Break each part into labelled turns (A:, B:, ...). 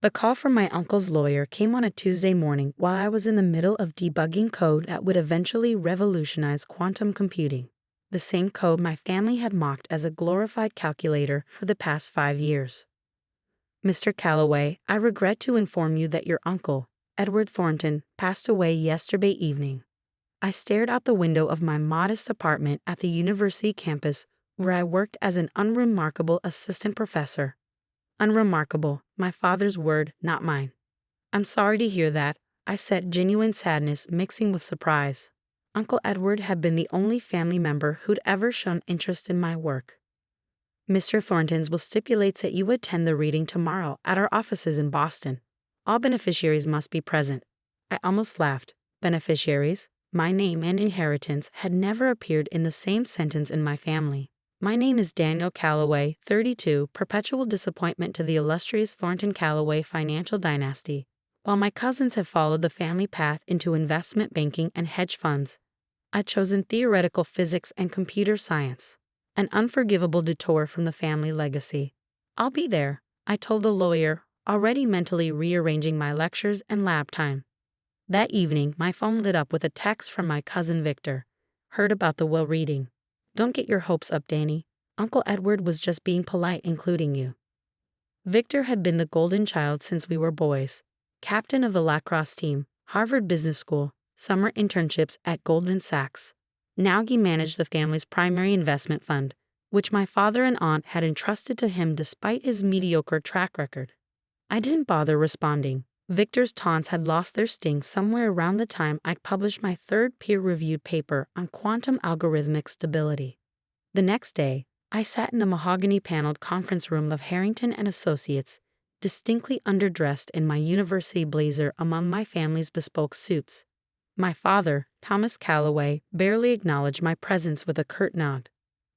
A: The call from my uncle's lawyer came on a Tuesday morning while I was in the middle of debugging code that would eventually revolutionize quantum computing. The same code my family had mocked as a glorified calculator for the past 5 years. Mr. Calloway, I regret to inform you that your uncle, Edward Thornton, passed away yesterday evening. I stared out the window of my modest apartment at the university campus where I worked as an unremarkable assistant professor. Unremarkable, my father's word, not mine. I'm sorry to hear that, I said, genuine sadness mixing with surprise. Uncle Edward had been the only family member who'd ever shown interest in my work. Mr. Thornton's will stipulates that you attend the reading tomorrow at our offices in Boston. All beneficiaries must be present. I almost laughed. Beneficiaries? My name and inheritance had never appeared in the same sentence in my family. My name is Daniel Calloway, 32, perpetual disappointment to the illustrious Thornton Calloway financial dynasty. While my cousins have followed the family path into investment banking and hedge funds, I'd chosen theoretical physics and computer science. An unforgivable detour from the family legacy. I'll be there, I told the lawyer, already mentally rearranging my lectures and lab time. That evening, my phone lit up with a text from my cousin Victor. Heard about the will reading. Don't get your hopes up, Danny. Uncle Edward was just being polite, including you. Victor had been the golden child since we were boys. Captain of the lacrosse team, Harvard Business School, summer internships at Goldman Sachs. Now he managed the family's primary investment fund, which my father and aunt had entrusted to him despite his mediocre track record. I didn't bother responding. Victor's taunts had lost their sting somewhere around the time I published my third peer-reviewed paper on quantum algorithmic stability. The next day, I sat in a mahogany-paneled conference room of Harrington and Associates, distinctly underdressed in my university blazer among my family's bespoke suits. My father, Thomas Calloway, barely acknowledged my presence with a curt nod.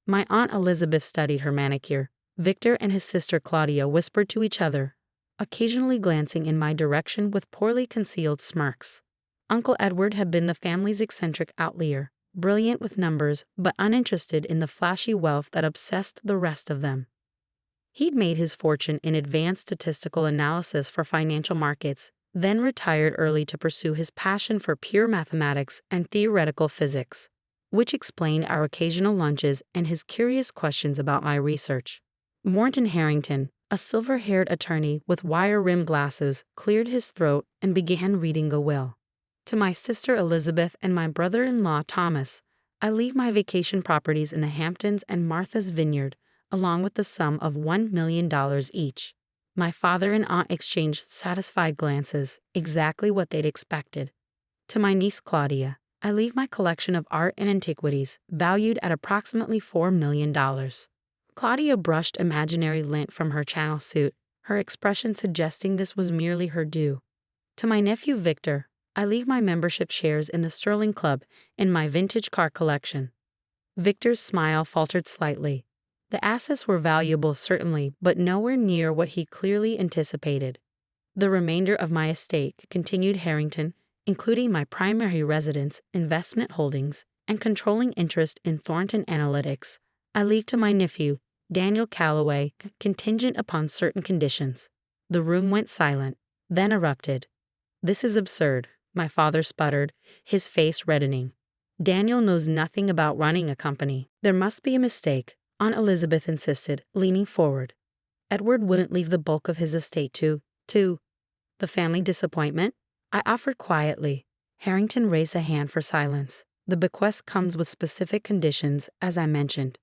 A: My Aunt Elizabeth studied her manicure. Victor and his sister Claudia whispered to each other, occasionally glancing in my direction with poorly concealed smirks. Uncle Edward had been the family's eccentric outlier, brilliant with numbers but uninterested in the flashy wealth that obsessed the rest of them. He'd made his fortune in advanced statistical analysis for financial markets, then retired early to pursue his passion for pure mathematics and theoretical physics, which explained our occasional lunches and his curious questions about my research. Morton Harrington, a silver-haired attorney with wire-rimmed glasses, cleared his throat and began reading the will. To my sister Elizabeth and my brother-in-law Thomas, I leave my vacation properties in the Hamptons and Martha's Vineyard, along with the sum of $1 million each. My father and aunt exchanged satisfied glances, exactly what they'd expected. To my niece Claudia, I leave my collection of art and antiquities, valued at approximately $4 million. Claudia brushed imaginary lint from her Channel suit, her expression suggesting this was merely her due. To my nephew Victor, I leave my membership shares in the Sterling Club and my vintage car collection. Victor's smile faltered slightly. The assets were valuable certainly, but nowhere near what he clearly anticipated. The remainder of my estate, continued Harrington, including my primary residence, investment holdings, and controlling interest in Thornton Analytics, I leave to my nephew, Daniel Calloway, contingent upon certain conditions. The room went silent, then erupted. This is absurd, my father sputtered, his face reddening. Daniel knows nothing about running a company. There must be a mistake, Aunt Elizabeth insisted, leaning forward. Edward wouldn't leave the bulk of his estate to the family disappointment? I offered quietly. Harrington raised a hand for silence. The bequest comes with specific conditions, as I mentioned.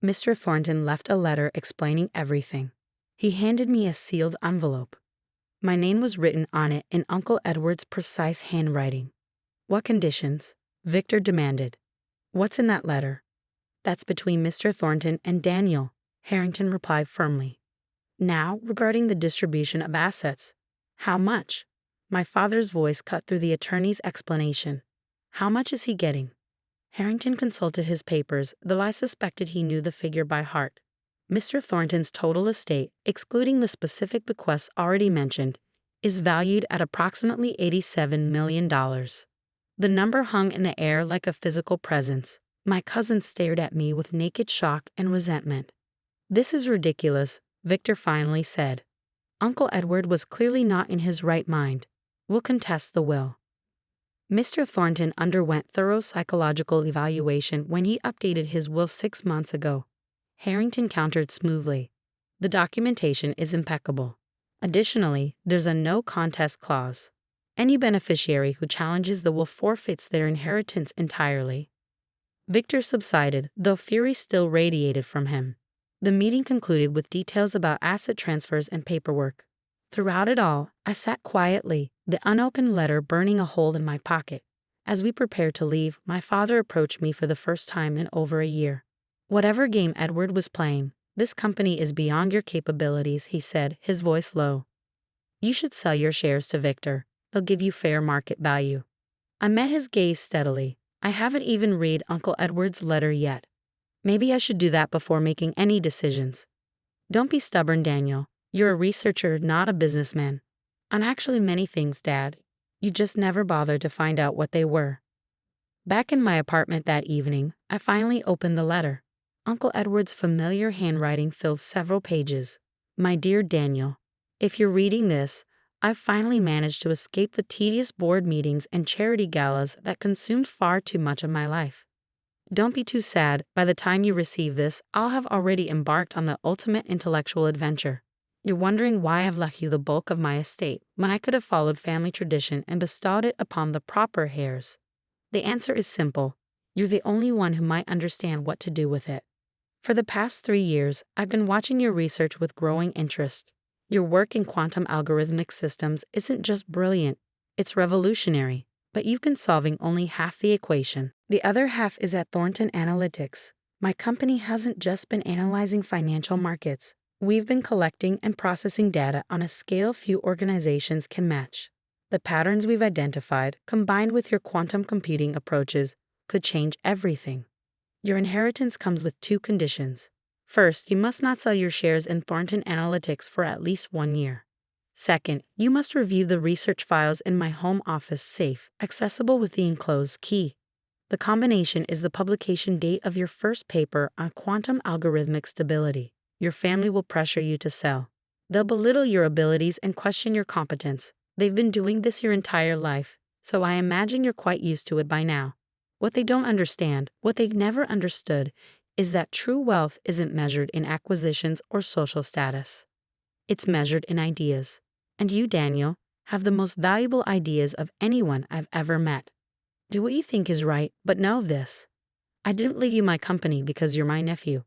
A: Mr. Thornton left a letter explaining everything. He handed me a sealed envelope. My name was written on it in Uncle Edward's precise handwriting. What conditions? Victor demanded. What's in that letter? That's between Mr. Thornton and Daniel, Harrington replied firmly. Now, regarding the distribution of assets. How much? My father's voice cut through the attorney's explanation. How much is he getting? Harrington consulted his papers, though I suspected he knew the figure by heart. Mr. Thornton's total estate, excluding the specific bequests already mentioned, is valued at approximately $87 million. The number hung in the air like a physical presence. My cousin stared at me with naked shock and resentment. This is ridiculous, Victor finally said. Uncle Edward was clearly not in his right mind. We'll contest the will. Mr. Thornton underwent thorough psychological evaluation when he updated his will 6 months ago. Harrington countered smoothly. The documentation is impeccable. Additionally, there's a no contest clause. Any beneficiary who challenges the will forfeits their inheritance entirely. Victor subsided, though fury still radiated from him. The meeting concluded with details about asset transfers and paperwork. Throughout it all, I sat quietly, the unopened letter burning a hole in my pocket. As we prepared to leave, my father approached me for the first time in over a year. Whatever game Edward was playing, this company is beyond your capabilities, he said, his voice low. You should sell your shares to Victor. They'll give you fair market value. I met his gaze steadily. I haven't even read Uncle Edward's letter yet. Maybe I should do that before making any decisions. Don't be stubborn, Daniel. You're a researcher, not a businessman. I'm actually many things, Dad. You just never bothered to find out what they were. Back in my apartment that evening, I finally opened the letter. Uncle Edward's familiar handwriting filled several pages. My dear Daniel, if you're reading this, I've finally managed to escape the tedious board meetings and charity galas that consumed far too much of my life. Don't be too sad. By the time you receive this, I'll have already embarked on the ultimate intellectual adventure. You're wondering why I've left you the bulk of my estate when I could have followed family tradition and bestowed it upon the proper heirs. The answer is simple. You're the only one who might understand what to do with it. For the past 3 years, I've been watching your research with growing interest. Your work in quantum algorithmic systems isn't just brilliant, it's revolutionary, but you've been solving only half the equation. The other half is at Thornton Analytics. My company hasn't just been analyzing financial markets. We've been collecting and processing data on a scale few organizations can match. The patterns we've identified, combined with your quantum computing approaches, could change everything. Your inheritance comes with 2 conditions. First, you must not sell your shares in Thornton Analytics for at least 1 year. Second, you must review the research files in my home office safe, accessible with the enclosed key. The combination is the publication date of your first paper on quantum algorithmic stability. Your family will pressure you to sell. They'll belittle your abilities and question your competence. They've been doing this your entire life, so I imagine you're quite used to it by now. What they don't understand, what they've never understood, is that true wealth isn't measured in acquisitions or social status. It's measured in ideas. And you, Daniel, have the most valuable ideas of anyone I've ever met. Do what you think is right, but know this. I didn't leave you my company because you're my nephew.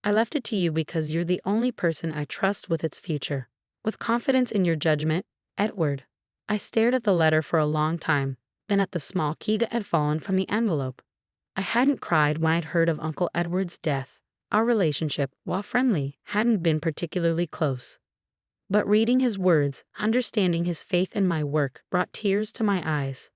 A: I left it to you because you're the only person I trust with its future. With confidence in your judgment, Edward. I stared at the letter for a long time, then at the small key that had fallen from the envelope. I hadn't cried when I'd heard of Uncle Edward's death. Our relationship, while friendly, hadn't been particularly close. But reading his words, understanding his faith in my work, brought tears to my eyes.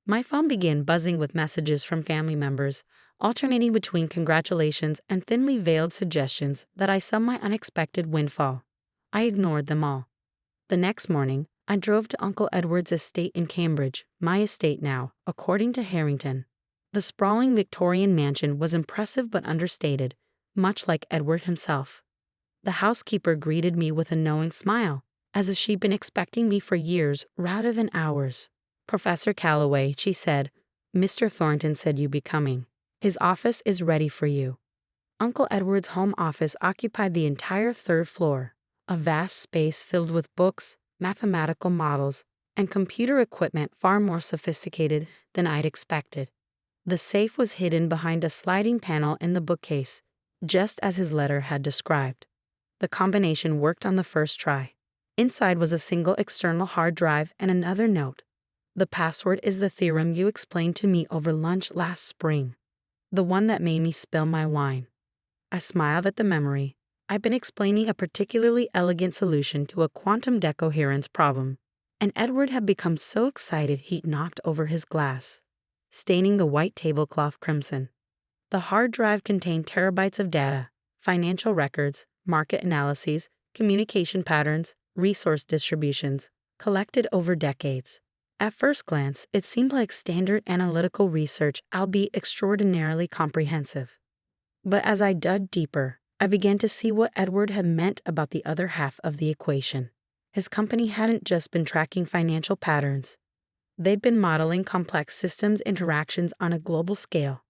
A: My phone began buzzing with messages from family members, alternating between congratulations and thinly veiled suggestions that I saw my unexpected windfall. I ignored them all. The next morning, I drove to Uncle Edward's estate in Cambridge, my estate now, according to Harrington. The sprawling Victorian mansion was impressive but understated, much like Edward himself. The housekeeper greeted me with a knowing smile, as if she'd been expecting me for years rather than hours. Professor Calloway, she said, Mr. Thornton said you'd be coming. His office is ready for you. Uncle Edward's home office occupied the entire 3rd floor, a vast space filled with books, mathematical models, and computer equipment far more sophisticated than I'd expected. The safe was hidden behind a sliding panel in the bookcase, just as his letter had described. The combination worked on the first try. Inside was a single external hard drive and another note. The password is the theorem you explained to me over lunch last spring. The one that made me spill my wine. I smiled at the memory. I've been explaining a particularly elegant solution to a quantum decoherence problem, and Edward had become so excited he'd knocked over his glass, staining the white tablecloth crimson. The hard drive contained terabytes of data, financial records, market analyses, communication patterns, resource distributions, collected over decades. At first glance, it seemed like standard analytical research, albeit extraordinarily comprehensive. But as I dug deeper, I began to see what Edward had meant about the other half of the equation. His company hadn't just been tracking financial patterns. They'd been modeling complex systems interactions on a global scale.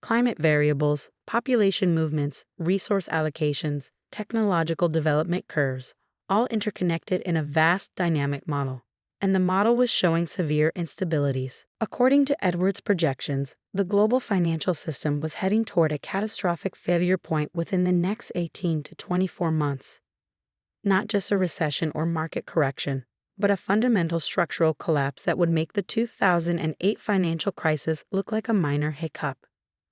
A: Climate variables, population movements, resource allocations, technological development curves, all interconnected in a vast dynamic model. And the model was showing severe instabilities. According to Edwards' projections, the global financial system was heading toward a catastrophic failure point within the next 18 to 24 months. Not just a recession or market correction, but a fundamental structural collapse that would make the 2008 financial crisis look like a minor hiccup.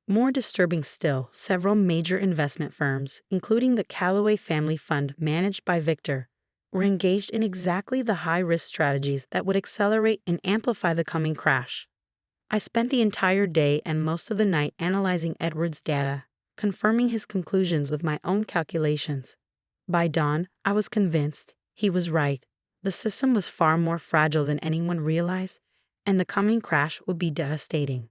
A: More disturbing still, several major investment firms, including the Calloway family fund managed by Victor, were engaged in exactly the high-risk strategies that would accelerate and amplify the coming crash. I spent the entire day and most of the night analyzing Edwards' data, confirming his conclusions with my own calculations. By dawn, I was convinced he was right. The system was far more fragile than anyone realized, and the coming crash would be devastating.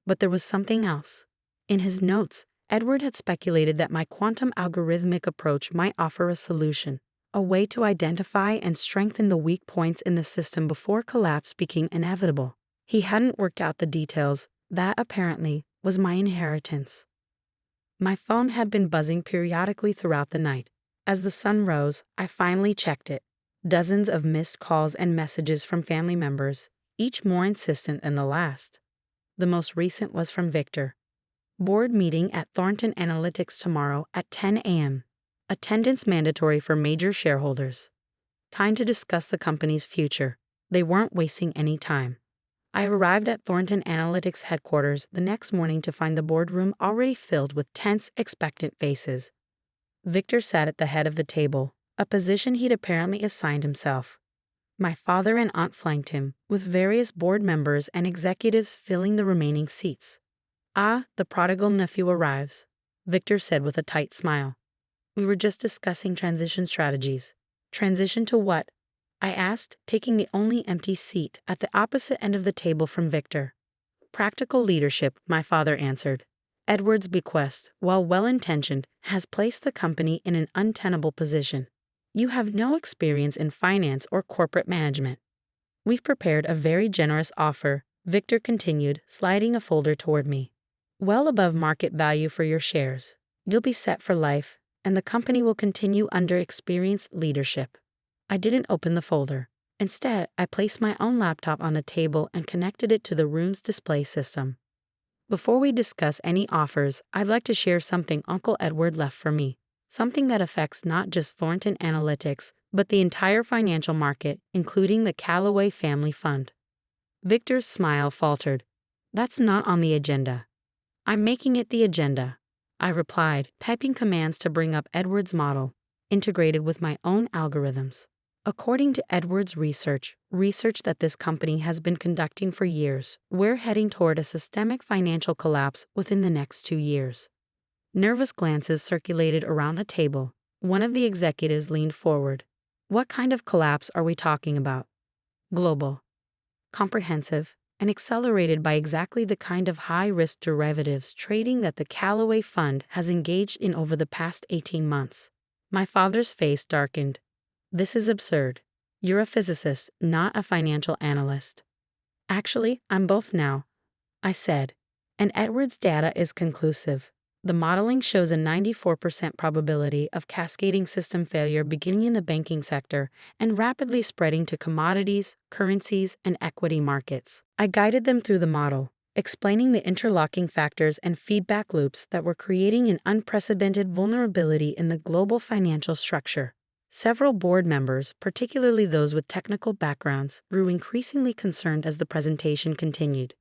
A: But there was something else. In his notes, Edward had speculated that my quantum algorithmic approach might offer a solution, a way to identify and strengthen the weak points in the system before collapse became inevitable. He hadn't worked out the details. That, apparently, was my inheritance. My phone had been buzzing periodically throughout the night. As the sun rose, I finally checked it. Dozens of missed calls and messages from family members, each more insistent than the last. The most recent was from Victor. Board meeting at Thornton Analytics tomorrow at 10 a.m. Attendance mandatory for major shareholders. Time to discuss the company's future. They weren't wasting any time. I arrived at Thornton Analytics headquarters the next morning to find the boardroom already filled with tense, expectant faces. Victor sat at the head of the table, a position he'd apparently assigned himself. My father and aunt flanked him, with various board members and executives filling the remaining seats. "Ah, the prodigal nephew arrives," Victor said with a tight smile. "We were just discussing transition strategies." "Transition to what?" I asked, taking the only empty seat at the opposite end of the table from Victor. "Practical leadership," my father answered. "Edward's bequest, while well-intentioned, has placed the company in an untenable position. You have no experience in finance or corporate management. We've prepared a very generous offer," Victor continued, sliding a folder toward me. "Well above market value for your shares. You'll be set for life, and the company will continue under experienced leadership." I didn't open the folder. Instead, I placed my own laptop on the table and connected it to the room's display system. "Before we discuss any offers, I'd like to share something Uncle Edward left for me. Something that affects not just Thornton Analytics, but the entire financial market, including the Calloway family fund." Victor's smile faltered. "That's not on the agenda." "I'm making it the agenda," I replied, typing commands to bring up Edward's model, integrated with my own algorithms. According to Edwards' research that this company has been conducting for years, we're heading toward a systemic financial collapse within the next 2 years. Nervous glances circulated around the table. One of the executives leaned forward. "What kind of collapse are we talking about?" "Global. Comprehensive, and accelerated by exactly the kind of high-risk derivatives trading that the Calloway Fund has engaged in over the past 18 months. My father's face darkened. "This is absurd. You're a physicist, not a financial analyst." "Actually, I'm both now," I said. "And Edwards' data is conclusive. The modeling shows a 94% probability of cascading system failure beginning in the banking sector and rapidly spreading to commodities, currencies, and equity markets." I guided them through the model, explaining the interlocking factors and feedback loops that were creating an unprecedented vulnerability in the global financial structure. Several board members, particularly those with technical backgrounds, grew increasingly concerned as the presentation continued.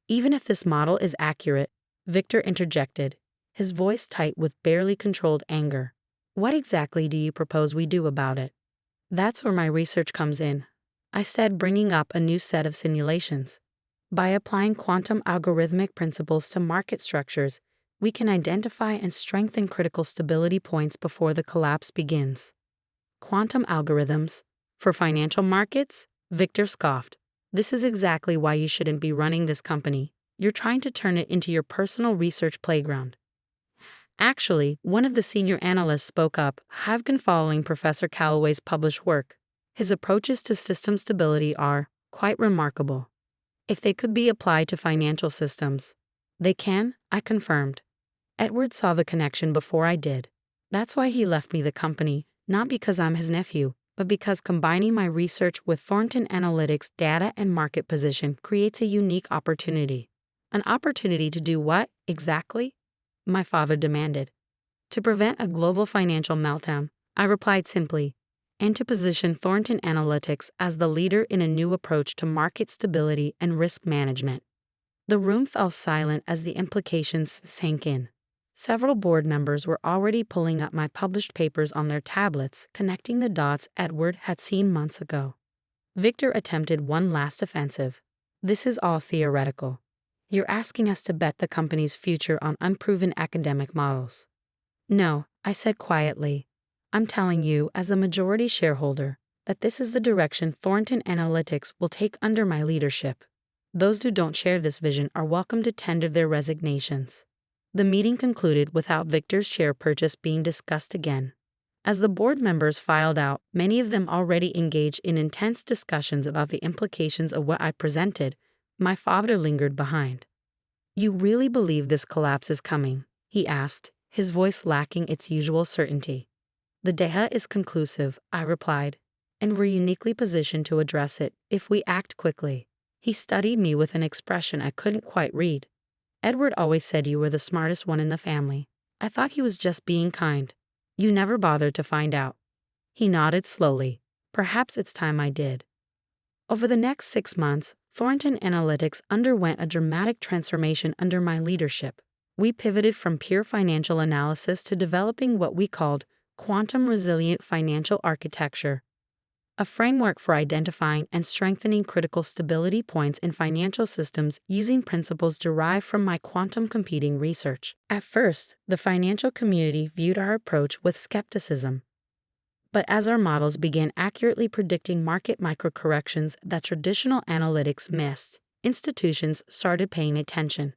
A: "Even if this model is accurate," Victor interjected, his voice tight with barely controlled anger, "what exactly do you propose we do about it?" "That's where my research comes in," I said, bringing up a new set of simulations. "By applying quantum algorithmic principles to market structures, we can identify and strengthen critical stability points before the collapse begins." "Quantum algorithms? For financial markets?" Victor scoffed. "This is exactly why you shouldn't be running this company. You're trying to turn it into your personal research playground." Actually, one of the senior analysts spoke up. "I've been following Professor Calloway's published work. His approaches to system stability are quite remarkable. If they could be applied to financial systems, they can, I confirmed. Edward saw the connection before I did. That's why he left me the company, not because I'm his nephew, but because combining my research with Thornton Analytics' data and market position creates a unique opportunity. An opportunity to do what, exactly? My father demanded. To prevent a global financial meltdown, I replied simply, and to position Thornton Analytics as the leader in a new approach to market stability and risk management. The room fell silent as the implications sank in. Several board members were already pulling up my published papers on their tablets, connecting the dots Edward had seen months ago. Victor attempted one last offensive. This is all theoretical. You're asking us to bet the company's future on unproven academic models. No, I said quietly. I'm telling you, as a majority shareholder, that this is the direction Thornton Analytics will take under my leadership. Those who don't share this vision are welcome to tender their resignations. The meeting concluded without Victor's share purchase being discussed again. As the board members filed out, many of them already engaged in intense discussions about the implications of what I presented, my father lingered behind. You really believe this collapse is coming? He asked, his voice lacking its usual certainty. The data is conclusive, I replied, and we're uniquely positioned to address it if we act quickly. He studied me with an expression I couldn't quite read. Edward always said you were the smartest one in the family. I thought he was just being kind. You never bothered to find out. He nodded slowly. Perhaps it's time I did. Over the next 6 months, Thornton Analytics underwent a dramatic transformation under my leadership. We pivoted from pure financial analysis to developing what we called quantum-resilient financial architecture, a framework for identifying and strengthening critical stability points in financial systems using principles derived from my quantum computing research. At first, the financial community viewed our approach with skepticism. But as our models began accurately predicting market microcorrections that traditional analytics missed, institutions started paying attention.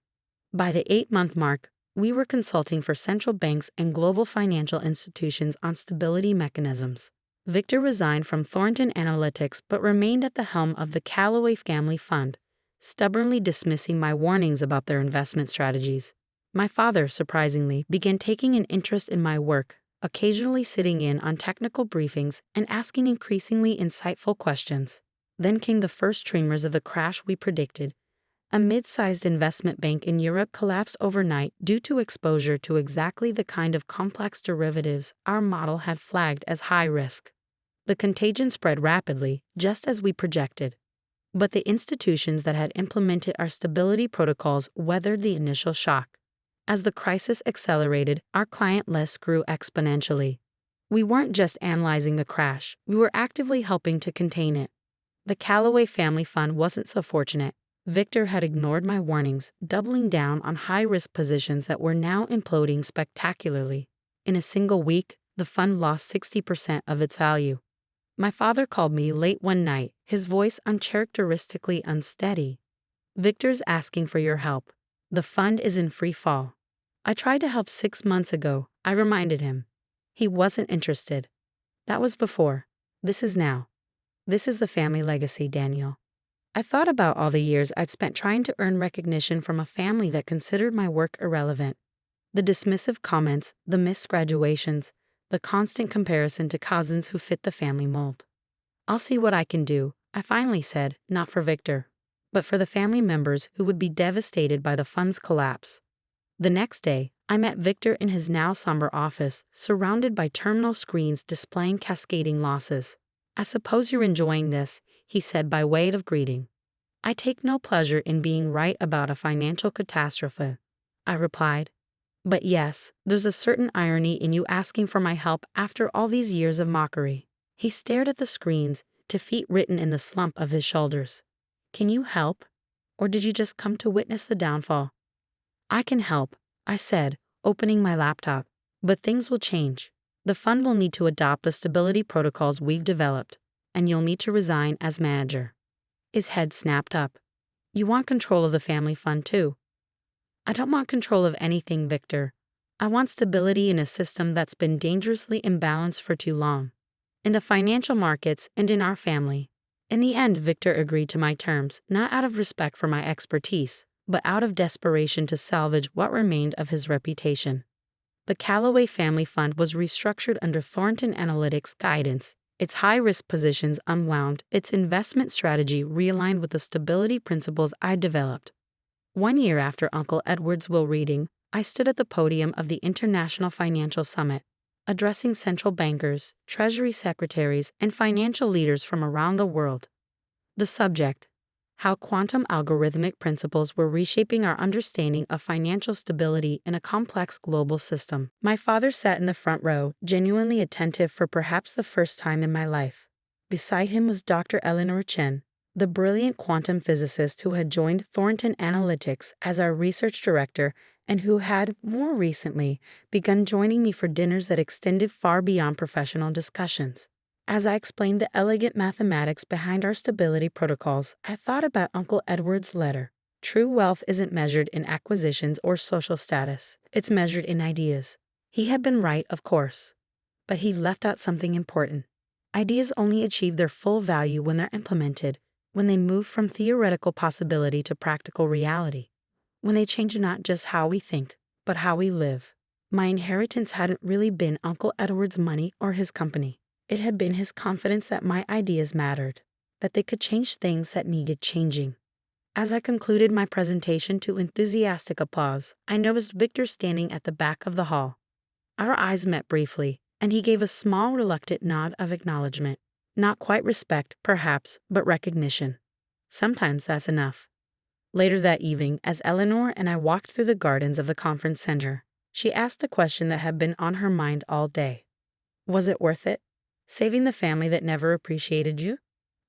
A: By the 8-month mark, we were consulting for central banks and global financial institutions on stability mechanisms. Victor resigned from Thornton Analytics but remained at the helm of the Calloway family fund, stubbornly dismissing my warnings about their investment strategies. My father, surprisingly, began taking an interest in my work, occasionally sitting in on technical briefings and asking increasingly insightful questions. Then came the first tremors of the crash we predicted. A mid-sized investment bank in Europe collapsed overnight due to exposure to exactly the kind of complex derivatives our model had flagged as high risk. The contagion spread rapidly, just as we projected. But the institutions that had implemented our stability protocols weathered the initial shock. As the crisis accelerated, our client list grew exponentially. We weren't just analyzing the crash, we were actively helping to contain it. The Calloway family fund wasn't so fortunate. Victor had ignored my warnings, doubling down on high-risk positions that were now imploding spectacularly. In a single week, the fund lost 60% of its value. My father called me late one night, his voice uncharacteristically unsteady. Victor's asking for your help. The fund is in free fall. I tried to help 6 months ago, I reminded him. He wasn't interested. That was before. This is now. This is the family legacy, Daniel. I thought about all the years I'd spent trying to earn recognition from a family that considered my work irrelevant. The dismissive comments, the missed graduations, the constant comparison to cousins who fit the family mold. I'll see what I can do, I finally said, not for Victor, but for the family members who would be devastated by the fund's collapse. The next day, I met Victor in his now somber office, surrounded by terminal screens displaying cascading losses. I suppose you're enjoying this, he said by way of greeting. I take no pleasure in being right about a financial catastrophe, I replied. But yes, there's a certain irony in you asking for my help after all these years of mockery. He stared at the screens, defeat written in the slump of his shoulders. Can you help? Or did you just come to witness the downfall? I can help, I said, opening my laptop. But things will change. The fund will need to adopt the stability protocols we've developed, and you'll need to resign as manager. His head snapped up. You want control of the family fund too? I don't want control of anything, Victor. I want stability in a system that's been dangerously imbalanced for too long. in the financial markets, and in our family. In the end, Victor agreed to my terms, not out of respect for my expertise, but out of desperation to salvage what remained of his reputation. The Calloway family fund was restructured under Thornton Analytics guidance, its high-risk positions unwound, its investment strategy realigned with the stability principles I developed. 1 year after Uncle Edward's will reading, I stood at the podium of the International Financial Summit, addressing central bankers, treasury secretaries, and financial leaders from around the world. The subject: how quantum algorithmic principles were reshaping our understanding of financial stability in a complex global system. My father sat in the front row, genuinely attentive for perhaps the first time in my life. Beside him was Dr. Eleanor Chen, the brilliant quantum physicist who had joined Thornton Analytics as our research director and who had, more recently, begun joining me for dinners that extended far beyond professional discussions. As I explained the elegant mathematics behind our stability protocols, I thought about Uncle Edward's letter. True wealth isn't measured in acquisitions or social status. It's measured in ideas. He had been right, of course. But he left out something important. Ideas only achieve their full value when they're implemented, when they move from theoretical possibility to practical reality, when they change not just how we think, but how we live. My inheritance hadn't really been Uncle Edward's money or his company. It had been his confidence that my ideas mattered, that they could change things that needed changing. As I concluded my presentation to enthusiastic applause, I noticed Victor standing at the back of the hall. Our eyes met briefly, and he gave a small, reluctant nod of acknowledgement. Not quite respect, perhaps, but recognition. Sometimes that's enough. Later that evening, as Eleanor and I walked through the gardens of the conference center, she asked the question that had been on her mind all day. Was it worth it? Saving the family that never appreciated you?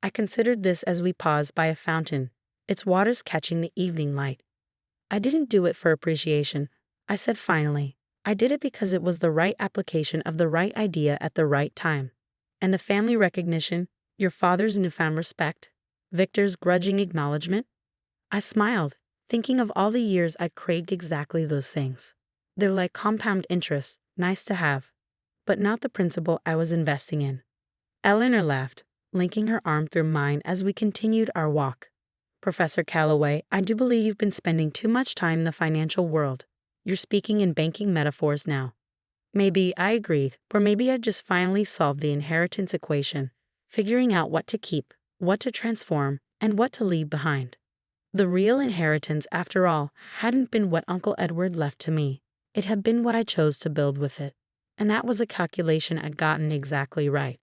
A: I considered this as we paused by a fountain, its waters catching the evening light. I didn't do it for appreciation, I said finally. I did it because it was the right application of the right idea at the right time. And the family recognition, your father's newfound respect, Victor's grudging acknowledgement? I smiled, thinking of all the years I craved exactly those things. They're like compound interest, nice to have, but not the principle I was investing in. Eleanor laughed, linking her arm through mine as we continued our walk. Professor Calloway, I do believe you've been spending too much time in the financial world. You're speaking in banking metaphors now. Maybe, I agreed, or maybe I just finally solved the inheritance equation, figuring out what to keep, what to transform, and what to leave behind. The real inheritance, after all, hadn't been what Uncle Edward left to me. It had been what I chose to build with it. And that was a calculation I'd gotten exactly right.